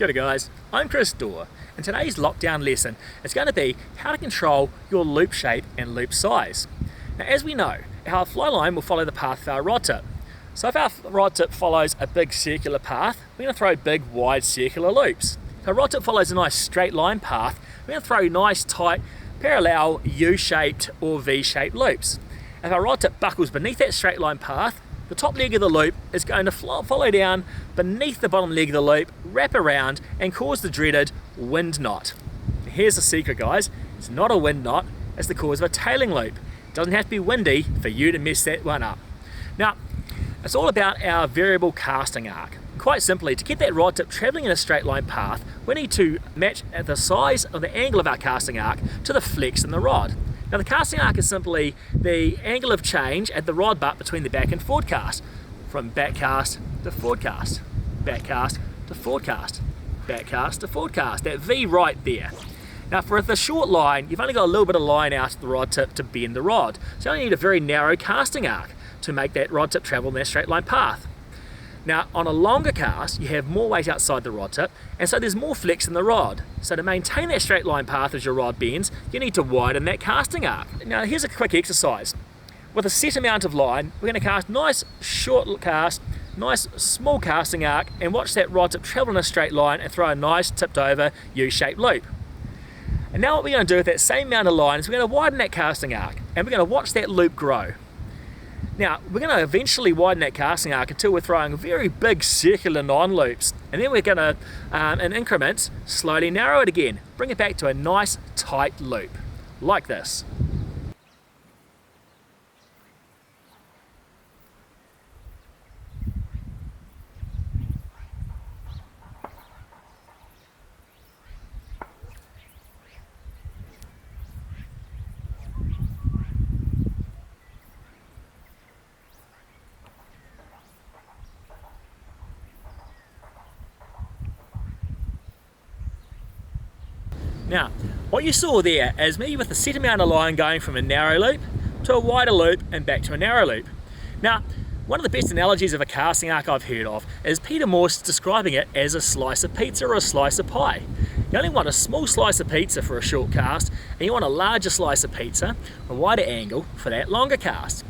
Kia ora guys, I'm Chris Dore, and today's lockdown lesson is going to be how to control your loop shape and loop size. Now as we know, our fly line will follow the path of our rod tip. So if our rod tip follows a big circular path, we're going to throw big wide circular loops. If our rod tip follows a nice straight line path, we're going to throw nice tight parallel U-shaped or V-shaped loops. If our rod tip buckles beneath that straight line path, the top leg of the loop is going to follow down beneath the bottom leg of the loop, wrap around and cause the dreaded wind knot. Here's the secret guys, it's not a wind knot, it's the cause of a tailing loop. It doesn't have to be windy for you to mess that one up. Now, it's all about our variable casting arc. Quite simply, to get that rod tip travelling in a straight line path, we need to match the size or the angle of our casting arc to the flex in the rod. Now the casting arc is simply the angle of change at the rod butt between the back and forward cast. From back cast to forward cast, back cast to forward cast, back cast to forward cast, that V right there. Now for the short line, you've only got a little bit of line out of the rod tip to bend the rod. So you only need a very narrow casting arc to make that rod tip travel in that straight line path. Now on a longer cast, you have more weight outside the rod tip, and so there's more flex in the rod. So to maintain that straight line path as your rod bends, you need to widen that casting arc. Now here's a quick exercise. With a set amount of line, we're going to cast nice short cast, nice small casting arc, and watch that rod tip travel in a straight line and throw a nice tipped over U-shaped loop. And now what we're going to do with that same amount of line is we're going to widen that casting arc, and we're going to watch that loop grow. Now, we're going to eventually widen that casting arc until we're throwing very big circular non-loops. And then we're going to, in increments, slowly narrow it again. Bring it back to a nice tight loop, like this. Now, what you saw there is me with a set amount of line going from a narrow loop to a wider loop and back to a narrow loop. Now, one of the best analogies of a casting arc I've heard of is Peter Morse describing it as a slice of pizza or a slice of pie. You only want a small slice of pizza for a short cast, and you want a larger slice of pizza, a wider angle for that longer cast.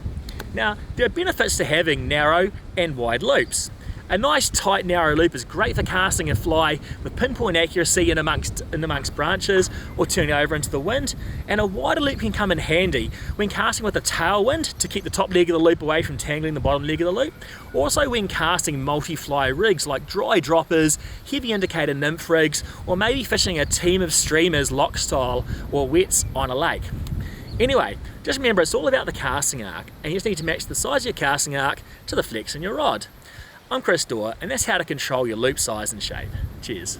Now, there are benefits to having narrow and wide loops. A nice tight narrow loop is great for casting a fly with pinpoint accuracy in amongst branches or turning over into the wind, and a wider loop can come in handy when casting with a tailwind to keep the top leg of the loop away from tangling the bottom leg of the loop. Also when casting multi-fly rigs like dry droppers, heavy indicator nymph rigs, or maybe fishing a team of streamers lock style or wets on a lake. Anyway, just remember it's all about the casting arc, and you just need to match the size of your casting arc to the flex in your rod. I'm Chris Dore, and that's how to control your loop size and shape. Cheers.